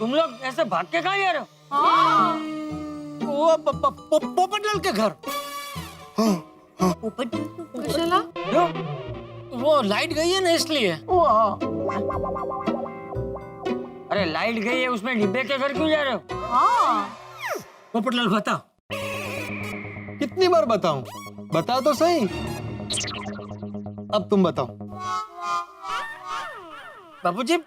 तुम लोग ऐसे भाग के कहाँ जा रहे हो? वो पोपटलाल के घर। पोपट कुशला? क्यों? वो लाइट गई है ना इसलिए। अरे लाइट गई है उसमें डिब्बे के घर क्यों जा रहे हो? पोपटलाल बताओ। कितनी बार बताऊं? बता तो सही। अब तुम बताओ। बाबूजी,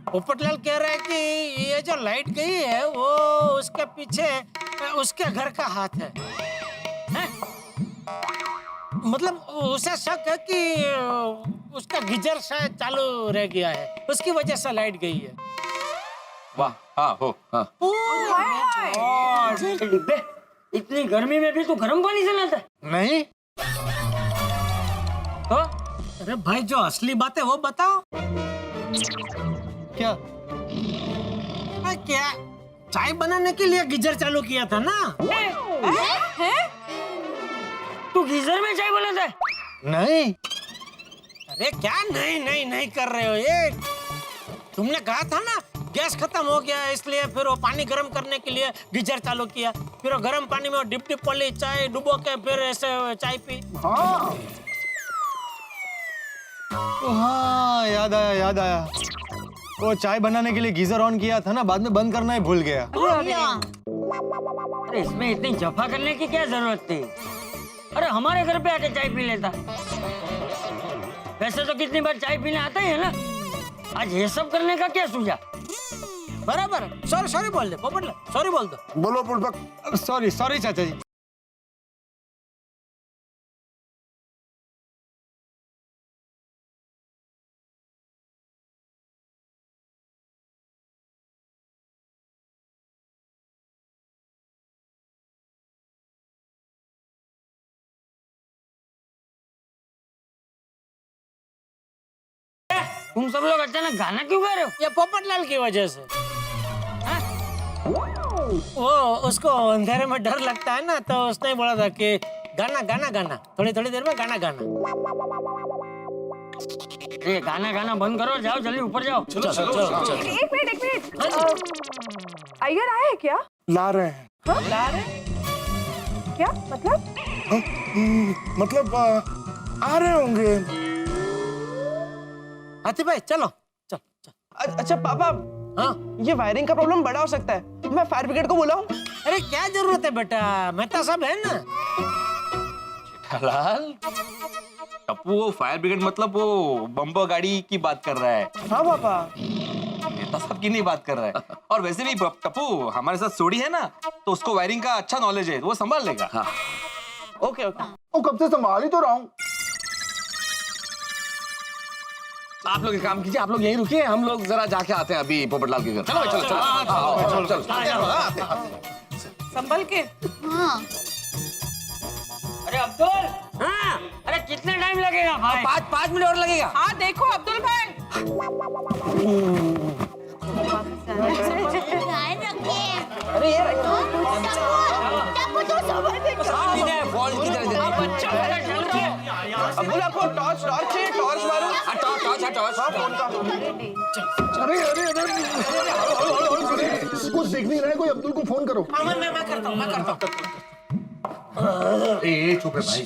पोपटलाल कह रहा है कि ये जो लाइट गई है वो उसके पीछे उसके घर का हाथ है। हैं? मतलब उसे शक है कि उसका गीजर शायद चालू रह गया है, उसकी वजह से लाइट गई है। वाह, हाँ हो, हाँ। डिब्बे, इतनी गर्मी में भी तू गर्म पानी से नहाता है? नहीं। तो अरे भाई, जो असली बात है वो बताओ। क्या? क्या चाय बनाने के लिए गीजर चालू किया था ना? तू गीजर में चाय बनाता है? नहीं। अरे क्या नहीं नहीं नहीं कर रहे हो? ये तुमने कहा था ना गैस खत्म हो गया इसलिए फिर वो पानी गर्म करने के लिए गीजर चालू किया, फिर वो गर्म पानी में डिप डिप वाली चाय डुबो के फिर ऐसे चाय पी। हाँ, याद आया। वो चाय बनाने के लिए गीजर ऑन किया था ना, बाद में बंद करना ही भूल गया। अरे इसमें इतनी जफा करने की क्या जरूरत थी? अरे हमारे घर पे आके चाय पी लेता। वैसे तो कितनी बार चाय पीने आता ही है ना, आज ये सब करने का क्या सूझा? बराबर। सॉरी बोल दे पोपटलाल, सॉरी बोल दो। बोलो बुड़बक। सॉरी चाचा जी। तुम सब लोग अचानक गाना क्यों गा रहे हो? ये पोपटलाल की वजह से। हाँ? वो उसको अंधेरे में डर लगता है ना, तो उसने बोला था कि गाना थोड़ी देर में गाना। ये गाना बंद करो, जाओ जल्दी ऊपर जाओ। चलो। एक मिनट अय्यर आया है क्या? ला रहे हैं। ला रहे? क्या मतलब? मतलब आ रहे होंगे। हाथी भाई चलो चल। अच्छा पापा, हाँ? ये वायरिंग का प्रॉब्लम बड़ा हो सकता है, मैं फायर ब्रिगेड को बुलाऊं? अरे क्या जरूरत है बेटा, मेहता साहब है ना। लाल, टप्पू वो फायर ब्रिगेड मतलब वो बम्पर गाड़ी की बात कर रहा है। हाँ पापा। नेता साहब की नहीं बात कर रहा है। और वैसे भी टप्पू हमारे साथ सोडी है ना, तो उसको वायरिंग का अच्छा नॉलेज है, वो संभाल लेगा। हाँ। ओके। वो कब से संभाल ही तो रहा हूँ। आप लोग एक काम कीजिए, आप लोग यहीं रुकिए, हम लोग जरा जाके आते हैं अभी पोपटलाल के घर। चलो भाई, चलो। चलो। संभल के। हाँ। अरे अब्दुल, हाँ, अरे कितने टाइम लगेगा भाई? 5 मिनट और लगेगा। हाँ देखो अब्दुल भाई। अरे ये अब्दुल, आपको टॉर्च चाहिए? टॉर्च मारो। टॉर्च। अरे कुछ देख नहीं रहा है कोई, अब्दुल को फोन करो। मैं करता हूँ। चुप है भाई।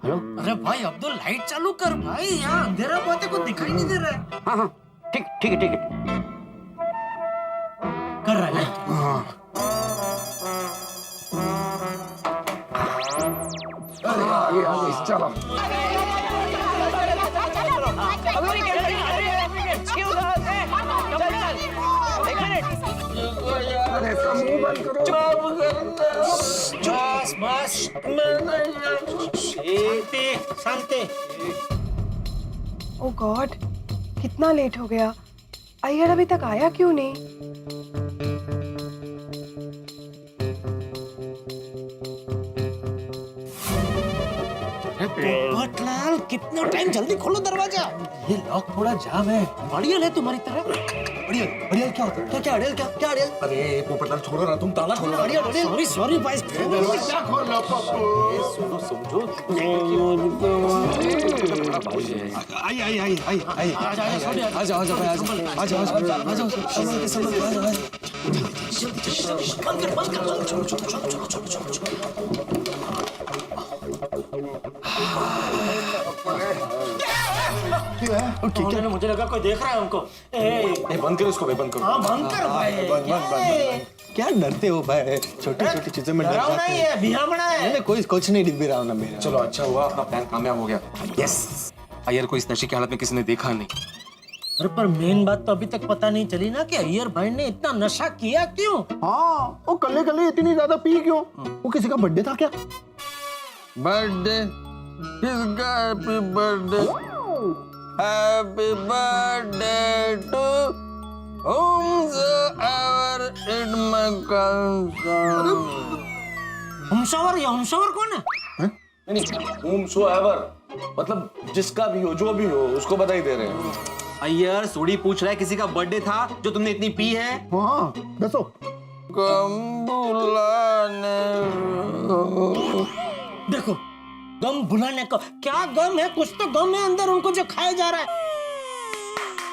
हेलो। अरे भाई अब्दुल, लाइट चालू कर भाई, यहाँ अंधेरा बहुत है, कुछ दिखाई नहीं दे रहा है। हाँ, ठीक है। कर रहा है लाइट। चलो। अरे इसका मुंह बंद करो। बस शांति। ओह गॉड, कितना लेट हो गया। अय्यर अभी तक आया क्यों नहीं? पोपटलाल, कितना टाइम, जल्दी खोलो दरवाजा। ये लॉक थोड़ा जाम है। बढ़िया है तुम्हारी तरह। बढ़िया बढ़िया क्या होता है? क्या क्या अड़ेल क्या अड़ेल? अरे पोपटलाल छोड़ो ना, तुम ताला खोलो। बढ़िया अड़ेल। सॉरी सॉरी भाई। दरवाजा खोल लो पप्पू। आई आई आई आई आई आ जाओ आ जाओ भाई, आ जाओ संभल के ओके, मुझे लगा कोई देख रहा है हमको। ए, बंद करो इसको, बंद करो। हाँ बंद कर भाई। क्या डरते हो भाई? छोटी छोटी चीजों में डर डराओ जाते नहीं हो। है, भियामड़ा है। नहीं कोई कुछ नहीं डिब्बी रहा ना मेरा। चलो अच्छा हुआ, अपना प्लान कामयाब हो गया। यस, अय्यर को इस नशे की हालत में किसी ने देखा नहीं। अरे पर मेन बात तो अभी तक पता नहीं चली ना कि अय्यर भाई ने इतना नशा किया क्यों? हाँ, वो कल्ले कल्ले इतनी ज्यादा पी क्यों? वो किसी का बर्थडे था क्या? बर्थडे किसका? Happy birthday, happy birthday to whomsoever it may concern। हमशवर या हमशवर कौन है? नहीं, whomsoever मतलब जिसका भी हो, जो भी हो, उसको बधाई दे रहे हैं। अय्यर सोडी पूछ रहा है किसी का बर्थडे था जो तुमने इतनी पी है? हाँ, दसो। गम बुलाने देखो, गम भुलाने का क्या गम है? कुछ तो गम है अंदर उनको जो खाया जा रहा है।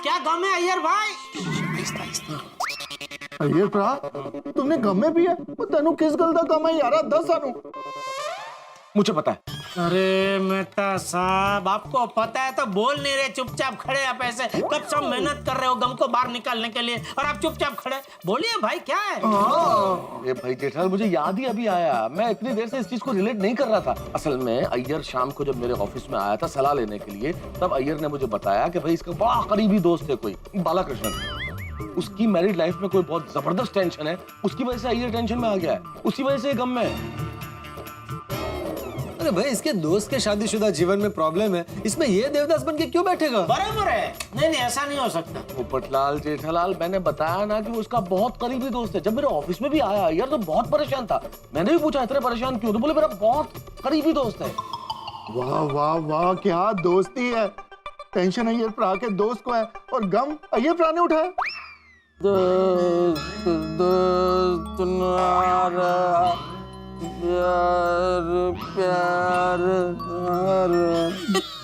क्या गम है अय्यर भाई? अय्यर भरा, तुमने गम में पिया? वो तेनू किस गल दा गम है यारा? दस सानू। मुझे पता है। अरे मेहता साहब, आपको पता है तो बोल नहीं रहे, चुपचाप खड़े आप ऐसे। कब सब मेहनत कर रहे हो गम को बाहर निकालने के लिए और आप चुपचाप खड़े। बोलिए भाई क्या है? ये भाई जेठालाल, मुझे याद ही अभी आया। मैं इतनी देर से इस चीज को रिलेट नहीं कर रहा था। असल में अय्यर शाम को जब मेरे ऑफिस में आया था सलाह लेने के लिए, तब अय्यर ने मुझे बताया कि भाई इसका बड़ा करीबी दोस्त है कोई, बालाकृष्णन। उसकी मैरिड लाइफ में कोई बहुत जबरदस्त टेंशन है, उसकी वजह से अय्यर टेंशन में आ गया है, उसी वजह से गम में है। अरे भाई इसके दोस्त के शादीशुदा जीवन में प्रॉब्लम है, इसमें ये देवदास बन के क्यों बैठेगा? बराबर है। नहीं नहीं, ऐसा नहीं हो सकता। पोपटलाल जेठालाल, मैंने बताया ना कि वो उसका बहुत करीबी दोस्त है। जब मेरे ऑफिस में भी आया यार तो बहुत परेशान था। मैंने भी पूछा इतने परेशान क्यों, तो बोले मेरा बहुत करीबी दोस्त है। वाह वाह वाह, क्या दोस्ती है। टेंशन अय्यर भरा के दोस्त को है और गम अय्यर भरा ने उठाया। दोस्त दोस्त नारा प्यार प्यार प्यार।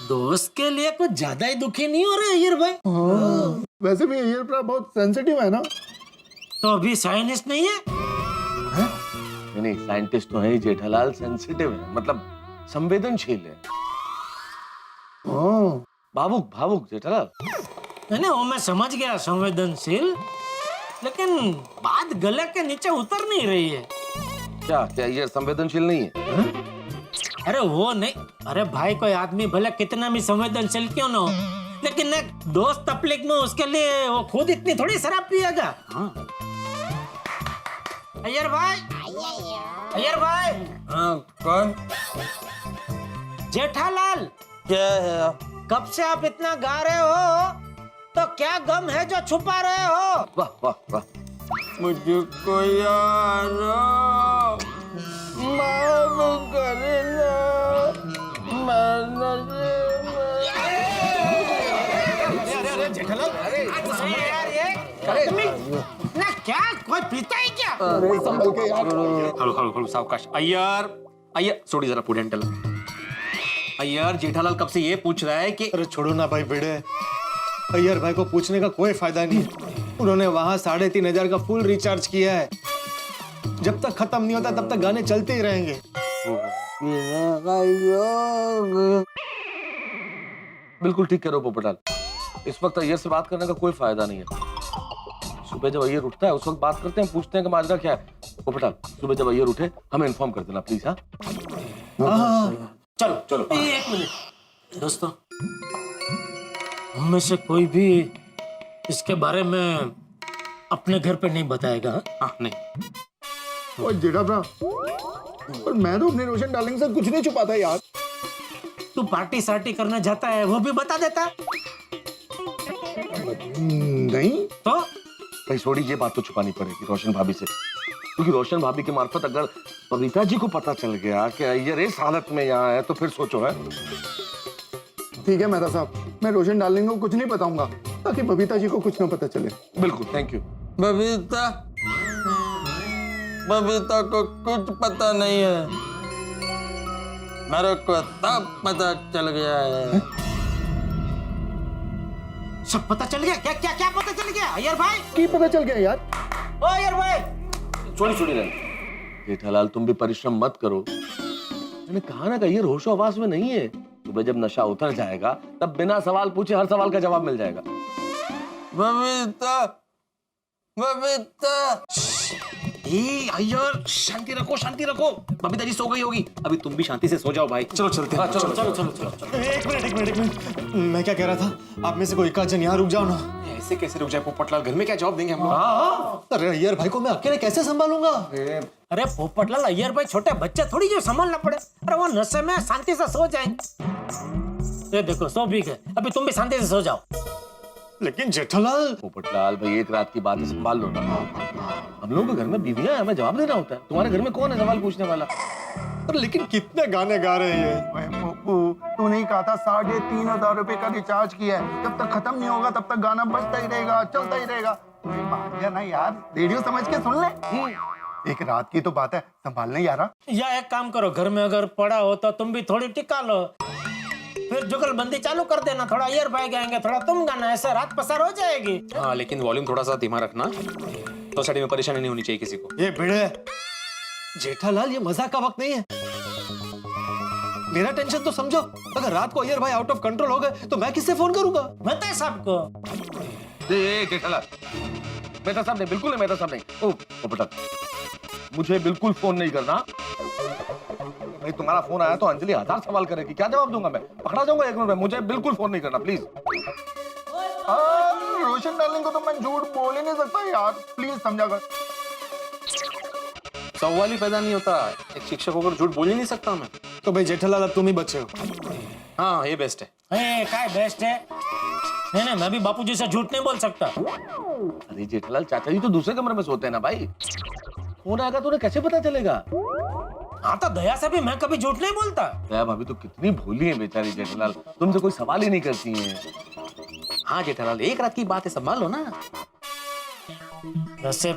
दोस्त के लिए कुछ ज्यादा ही दुखी नहीं हो रहे अय्यर भाई? हाँ, वैसे भी अय्यर भरा बहुत सेंसिटिव है ना। तो अभी साइंटिस्ट नहीं है? नहीं, साइंटिस्ट तो है ही जेठालाल, सेंसिटिव है मतलब संवेदनशील है। हाँ, भावुक भावुक जेठालाल। नहीं वो मैं समझ गया, संवेदनशील, लेकिन बात गले के नीचे उतर नहीं रही है। क्या क्या ये संवेदनशील नहीं है? अरे वो नहीं, अरे भाई कोई आदमी भले कितना भी संवेदनशील क्यों ना हो, लेकिन एक दोस्त तकलीफ में उसके लिए वो खुद इतनी थोड़ी शराब पिएगा। अय्यर भाई, अय्यर भाई। हाँ, कौन? जेठालाल, क्या है? कब से आप इतना गा रहे हो, तो क्या गम है जो छुपा रहे हो? वाह वाह वाह। मुझको यारो माफ करना, ना क्या कोई पीता है क्या? संभल के यार। हलो हलो हलो, सावकाश। अय्यर अय्यर सोडी जरा प्रूडेंटल। अय्यर, जेठालाल कब से ये पूछ रहा है कि अरे छोड़ो ना भाई भिड़े, अय्यर भाई को पूछने का कोई फायदा नहीं है। उन्होंने वहां 3,500 का फुल रिचार्ज किया है। जब तक खत्म नहीं होता तब तक गाने चलते ही रहेंगे। बिल्कुल ठीक कह रहे हो पोपटाल, इस वक्त अय्यर से बात करने का कोई फायदा नहीं है। सुबह जब अय्यर उठता है उस वक्त बात करते हैं, पूछते हैं कि माजरा क्या है। पोपटाल, सुबह जब अय्यर उठे हमें इन्फॉर्म कर देना प्लीज। हाँ, चलो चलो, एक मिनट दोस्तों, हम में से कोई भी इसके बारे में अपने घर पे नहीं बताएगा। हाँ नहीं। और जेठा भरा, और मैं तो अपने रोशन डार्लिंग से कुछ नहीं छुपाता यार। तू पार्टी सार्टी करने जाता है वो भी बता देता है। नहीं तो भाई सोडी, ये बात तो छुपानी पड़ेगी रोशन भाभी से, क्योंकि रोशन भाभी के मार्फत अगर बबीता जी को पता चल गया कि अय्यर इस हालत में यहाँ है तो फिर सोचो है। ठीक है मेहता साहब, मैं रोशन डार्लिंग को कुछ नहीं बताऊंगा ताकि बबीता जी को कुछ ना पता चले। बिल्कुल, थैंक यू। बबीता बबीता को कुछ पता नहीं है, मेरे को तब पता चल गया है। सब पता चल गया? क्या क्या क्या पता चल गया अय्यर भाई? की पता चल गया यार? ओ अय्यर भाई, छोड़ी रहने। जेठालाल तुम भी परिश्रम मत करो। मैंने कहा ना कि अय्यर होशो हवास में नहीं है। सुबह जब नशा उतर जाएगा तब बिना सवाल पूछे हर सवाल का जवाब मिल जाएगा। बबीता बबीता अय्यर शांति रखो, शांति रखो। बबीता जी सो गई होगी, अभी तुम भी शांति से सो जाओ भाई। चलो चलते हैं। चलो चलो चलो चलो। एक मिनट, मैं क्या कह रहा था, आप में से कोई एक आध जन यहाँ रुक जाओ ना। ऐसे कैसे रुक जाए पोपटलाल, घर में क्या जवाब देंगे हम लोग? हाँ, अरे अय्यर भाई को मैं अकेले कैसे संभालूंगा? अरे पोपटलाल, अय्यर भाई छोटे बच्चे थोड़ी जो संभालना पड़े। अरे वो नशे में शांति से सो जाएंगे। ये देखो सो भी गए, अभी तुम भी शांति से सो जाओ। लेकिन जेठालाल, पोपटलाल भाई एक रात की बात है, संभाल लो ना। हम लोगों के घर में बीवियां हैं, हमें जवाब देना होता है। तुम्हारे घर में कौन है सवाल पूछने वाला? अरे लेकिन कितने गाने गा रहे हैं। ओए पप्पू, तू नहीं कहा था 3,500 रुपए का रिचार्ज किया है, जब तक खत्म नहीं होगा तब तक गाना बजता ही रहेगा, चलता ही रहेगा। मान जा ना यार, रेडियो समझ के सुन ले। एक रात की तो बात है, संभाल ले यारा। या एक काम करो, घर में अगर पड़ा हो तो तुम भी थोड़ी टिका लो, फिर जुगलबंदी चालू कर देना। थोड़ा अय्यर भाई गाएंगे, थोड़ा तुम गाना, ऐसे रात पसार हो जाएगी। हाँ, लेकिन वॉल्यूम थोड़ा सा धीमा रखना, सोसाइटी में परेशानी नहीं होनी चाहिए किसी को। ये भिड़े जेठालाल, ये मजाक का वक्त नहीं है। मेरा टेंशन तो समझो। अगर रात को अय्यर भाई आउट ऑफ कंट्रोल हो गए तो मैं किससे फोन करूंगा? बता साहब को। जेठालाल, मेहता साहब नहीं, बिल्कुल नहीं मेहता साहब नहीं। ओ पोपटलाल, मुझे बिल्कुल फोन नहीं करना। भाई तुम्हारा फोन आया तो अंजलि 1000 सवाल करेगी, क्या जवाब दूंगा मैं? पकड़ा जाऊंगा 1 मिनट में। मुझे बिल्कुल फोन नहीं करना प्लीज। रोशन डार्लिंग को तो मैं झूठ बोल ही नहीं सकता यार, प्लीज समझा कर। सवाल ही पैदा नहीं होता, एक शिक्षक होकर झूठ बोल ही नहीं सकता मैं। तो भाई जेठालाल, अब तुम ही बचे हो। हाँ, ये बेस्ट है। क्या बेस्ट है? नहीं, मैं भी बापूजी से झूठ नहीं बोल सकता। अरे जेठालाल, चाचा जी तो दूसरे कमरे में सोते हैं ना भाई। फोन आएगा तो उन्हें कैसे पता चलेगा? हाँ, तो दया से भी मैं कभी झूठ नहीं बोलता। दया भाभी तो कितनी भोली है बेचारी जेठालाल, तुमसे कोई सवाल ही नहीं करती हैं। हाँ जेठालाल, एक रात की बात है, संभाल लो ना। वैसे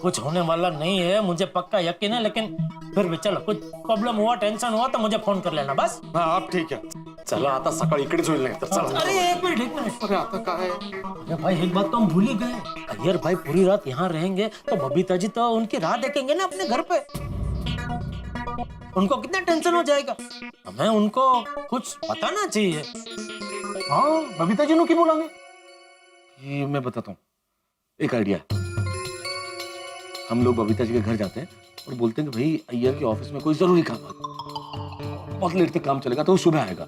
कुछ होने वाला नहीं है, मुझे पक्का यकीन है, लेकिन फिर भी चलो, कुछ प्रॉब्लम हुआ, टेंशन हुआ तो मुझे फोन कर लेना बस। हाँ, आप ठीक है। चला आता सकाळी इकडेच होईल नाही तर चला। अरे एक मिनट। अरे आता काय? अरे भाई, एक बात तो हम भूल ही गए। अय्यर भाई पूरी रात यहाँ रहेंगे तो बबीता जी तो उनकी राह देखेंगे ना अपने घर पे। उनको कितना टेंशन हो जाएगा। हमें उनको कुछ बताना चाहिए। हाँ, बबीता जी नु की बोलेंगे? ये मैं बताता हूँ, एक आइडिया। हम लोग बबीता जी के घर जाते हैं और बोलते हैं कि भाई अय्यर के ऑफिस में कोई जरूरी काम है, बहुत लेट तक काम चलेगा तो वो सुबह आएगा।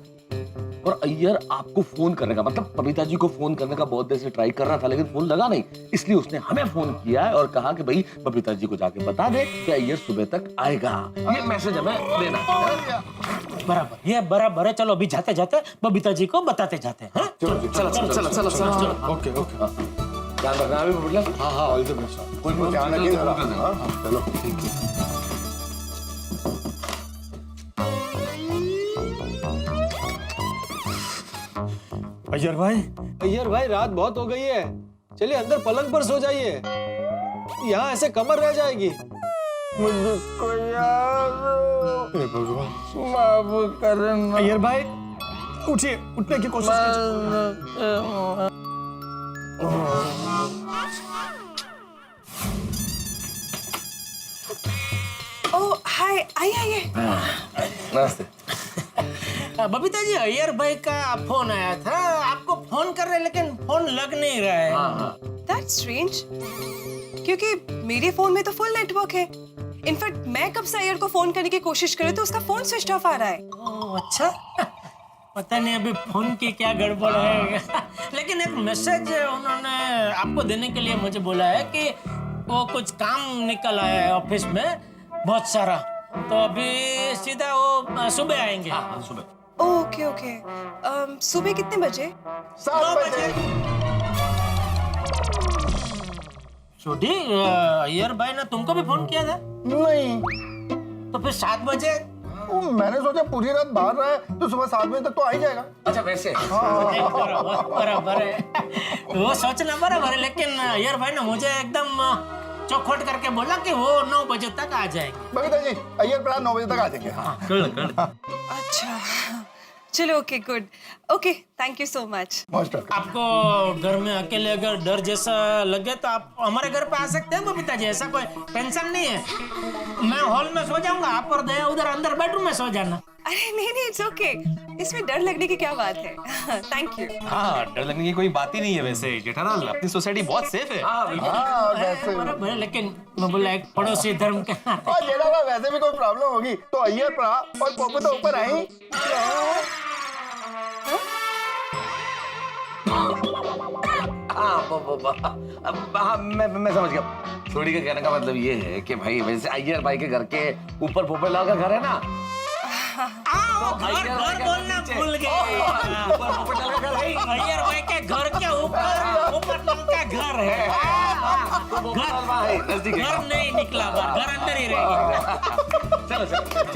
और अय्यर आपको फोन करेगा, मतलब बबीता जी को फोन करने का बहुत देर से ट्राई कर रहा था लेकिन फोन लगा नहीं, इसलिए उसने हमें फोन किया है और कहा कि भाई बबीता जी को जाके बता दे कि अय्यर सुबह तक आएगा। ये मैसेज हमें देना है। बराबर, ये बराबर है। चलो अभी जाते जाते बबीता जी को बताते जाते हैं। हाँ? चला। Okay okay. ध्यान रखना अभी पोपटलाल। हाँ हाँ, ऑल द बेस्ट। कोई ध्यान रखिए जरा। हाँ, चलो ठीक है। अय्यर भाई, रात बहुत हो गई है, चलिए अंदर पलंग पर सो जाइए। यहाँ ऐसे कमर रह जाएगी। मुझको यार हे भगवान। माफ करना। अय्यर भाई, उठिए, उठने की कोशिश कीजिए। ओह हाय, आइए। नमस्ते। बबीता जी, अय्यर भाई का फोन आया था, आपको फोन कर रहे लेकिन फोन लग नहीं रहा है। दैट्स स्ट्रेंज, क्योंकि मेरे फोन में तो फुल नेटवर्क है। इनफैक्ट मैं कब से अय्यर को फोन करने की कोशिश कर रही तो उसका फोन स्विच ऑफ आ रहा है। ओह अच्छा, पता नहीं अभी फोन की क्या गड़बड़ है। लेकिन एक मैसेज उन्होंने आपको देने के लिए मुझे बोला है कि वो कुछ काम निकल आया है ऑफिस में बहुत सारा, तो अभी सीधा वो सुबह आएंगे। हाँ, सुबह। ओके ओके, सुबह कितने बजे? 7 बजे। छोटी, अय्यर भाई ने तुमको भी फोन किया था? नहीं। तो फिर 7 बजे? मैंने सोचा पूरी रात बाहर रहा है तो सुबह 7 बजे तक तो आ ही जाएगा। अच्छा वैसे बराबर है, वो सोचना बराबर है, लेकिन अय्यर भाई ने मुझे एकदम चौखट करके बोला कि वो 9 बजे तक आ जाएंगे। बबीता जी, अय्यर प्राण 9 बजे तक आ जाएंगे। हाँ, अच्छा चलो okay good okay thank you so much. Most welcome. आपको घर में अकेले अगर डर जैसा लगे तो आप हमारे घर पे आ सकते हैं बबीता जी, ऐसा कोई टेंशन नहीं है। मैं हॉल में सो जाऊंगा, आप और दया उधर अंदर बेडरूम में सो जाना। अरे नहीं इट्स ओके, इसमें डर लगने की क्या बात है। Thank you. हाँ, डर लगने की कोई बात ही नहीं है। वैसे जेठालाल, अपनी सोसाइटी बहुत सेफ है। हाँ, वैसे बराबर है, लेकिन मैं बोला एक पड़ोसी धर्म के नाते। और जेठालाल वैसे भी कोई प्रॉब्लम होगी तो अय्यर प्राण और पप्पू तो ऊपर आई। हाँ, मैं समझ गया। सोडी का कहने का मतलब ये है कि भाई वैसे अय्यर भाई के घर के ऊपर पोपटलाल का घर है ना, घर बोलना भूल गए। पोपटलाल का घर है। अय्यर भाई के घर के ऊपर पोपटलाल का घर है। पोपटलाल वहाँ है, नजदीक है। घर नहीं निकला बाहर, घर अंदर ही रहेगा। चलो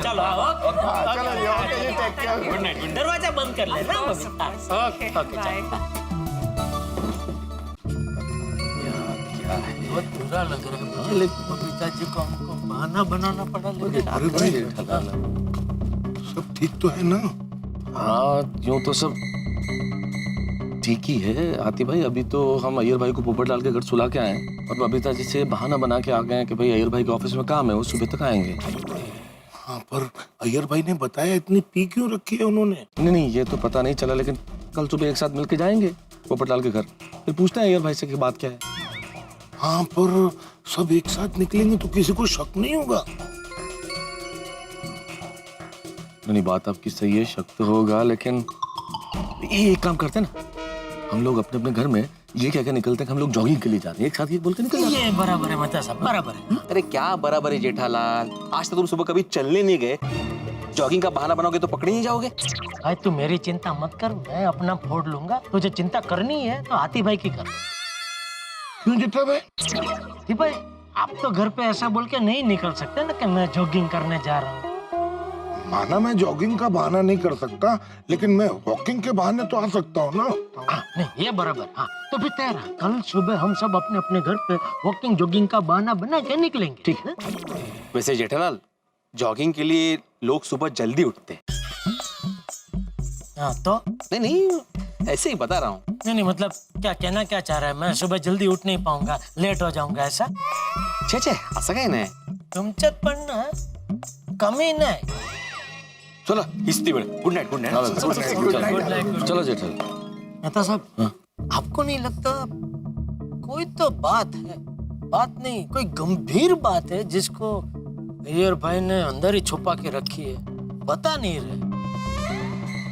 चलो आओ। चलो जी, ओके जी, टेक केयर। Good night. दरवाजा बंद कर लेना। Okay bye. बहुत बुरा लग रहा है, लेकिन बबीता जी को हमको बहाना बनाना पड़ा। लेकिन अरे भाई जेठालाल, सब ठीक तो है ना? हाँ यूं तो सब ठीक ही है आती भाई। अभी तो हम अय्यर भाई को पोपटलाल के घर सुला के आए और बबीता जी से बहाना बना के आ गए कि भाई अय्यर भाई के ऑफिस में काम है, वो सुबह तक आएंगे। हाँ, पर अय्यर भाई ने बताया इतनी पी क्यों रखी है उन्होंने? नहीं ये तो पता नहीं चला, लेकिन कल सुबह एक साथ मिलके जाएंगे पोपटलाल के घर, फिर पूछते हैं अय्यर भाई से कि बात क्या है। हाँ, पर सब एक साथ निकलेंगे तो किसी को शक नहीं होगा? नहीं बात आपकी सही है, शक तो होगा, लेकिन ये एक काम करते हैं ना, हम लोग अपने अपने घर में ये क्या क्या निकलते हैं कि हम लोग जॉगिंग के लिए जाते हैं, एक साथ ये बोल के निकल जाते हैं। ये बराबर है मता साहब, बराबर है। अरे क्या बराबर है जेठालाल, आज तक तुम सुबह कभी चलने नहीं गए, जॉगिंग का बहाना बनाओगे तो पकड़े नहीं जाओगे। भाई तू मेरी चिंता मत कर, मैं अपना फोड़ लूंगा। तुझे चिंता करनी है तो हाथी भाई की कर। क्यों जेठा भाई? हाथी भाई आप तो घर पे ऐसा बोल के नहीं निकल सकते ना कि मैं जॉगिंग करने जा रहा हूँ। माना मैं जॉगिंग का बहाना नहीं कर सकता, लेकिन मैं वॉकिंग के बहाने तो आ सकता हूँ ना। नहीं ये बराबर। हाँ तो फिर तैयार है, कल सुबह हम सब अपने अपने घर पे वॉकिंग जॉगिंग का बहाना बना के निकलेंगे, ठीक है? वैसे जेठालाल, जॉगिंग के लिए लोग सुबह जल्दी उठते हैं। हाँ तो नहीं ऐसे ही बता रहा हूँ। नहीं मतलब क्या कहना क्या चाह रहा है? मैं सुबह जल्दी उठ नहीं पाऊंगा, लेट हो जाऊंगा ऐसा? छे असं काय नाही। तुमच्यात पण ना कमी नाही। चलो हिस्ती वेळ। Good night. Good night. चलो जेठालाल। मेहता साहब, आपको नहीं लगता कोई तो बात है? बात नहीं, कोई गंभीर बात है जिसको अय्यर भाई ने अंदर ही छुपा के रखी है, बता नहीं रहे।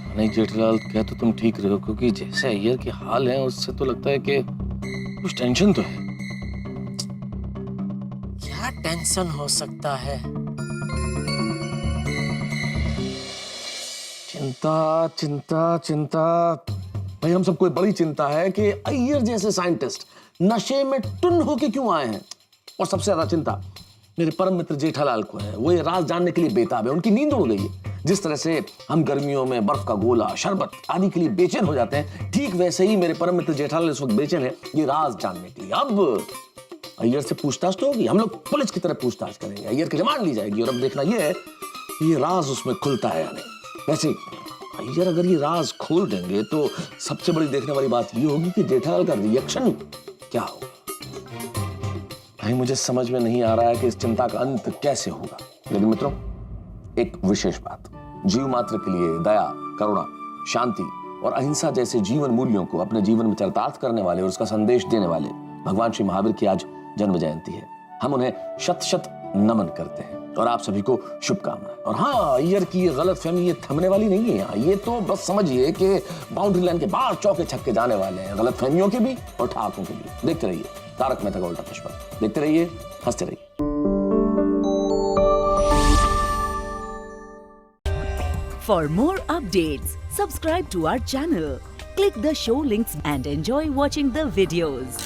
नहीं जेठालाल, कह तो तुम ठीक रहे हो, क्योंकि जैसे अय्यर के हाल है उससे तो लगता है कि कुछ टेंशन तो है। क्या टेंशन हो सकता है? चिंता चिंता चिंता भाई, हम सबको बड़ी चिंता है कि अय्यर जैसे साइंटिस्ट नशे में टुन होके क्यों आए हैं। और सबसे ज्यादा चिंता मेरे परम मित्र जेठालाल को है, वो ये राज जानने के लिए बेताब है, उनकी नींद उड़ गई है। जिस तरह से हम गर्मियों में बर्फ का गोला, शरबत आदि के लिए बेचैन हो जाते हैं, ठीक वैसे ही मेरे परम मित्र जेठालाल इस वक्त बेचैन है ये राज जानने के लिए। अब अय्यर से पूछताछ तो होगी, हम लोग पुलिस की तरह पूछताछ करेंगे, अय्यर की रिमांड ली जाएगी, और अब देखना ये है कि ये राज उसमें खुलता है या नहीं। वैसे अय्यर अगर ये राज खोल देंगे तो सबसे बड़ी देखने वाली बात ये होगी कि जेठालाल का रिएक्शन क्या होगा। भाई मुझे समझ में नहीं आ रहा है कि इस चिंता का अंत कैसे होगा। लेकिन मित्रों, एक विशेष बात, जीव मात्र के लिए दया, करुणा, शांति और अहिंसा जैसे जीवन मूल्यों को अपने जीवन में चरितार्थ करने वाले और उसका संदेश देने वाले भगवान श्री महावीर की आज जन्म जयंती है। हम उन्हें शत शत नमन करते हैं और आप सभी को शुभकामनाएं। और हाँ, अय्यर की ये गलतफहमी ये थमने वाली नहीं है, ये तो बस समझिए कि बाउंड्री लाइन के बाहर चौके छक्के जाने वाले हैं, गलतफहमियों के भी और ठहाकों के भी। देखते रहिए तारक मेहता का उल्टा चश्मा, देखते रहिए, हंसते रहिए। For more updates, subscribe to our channel, click the show links and enjoy watching the videos.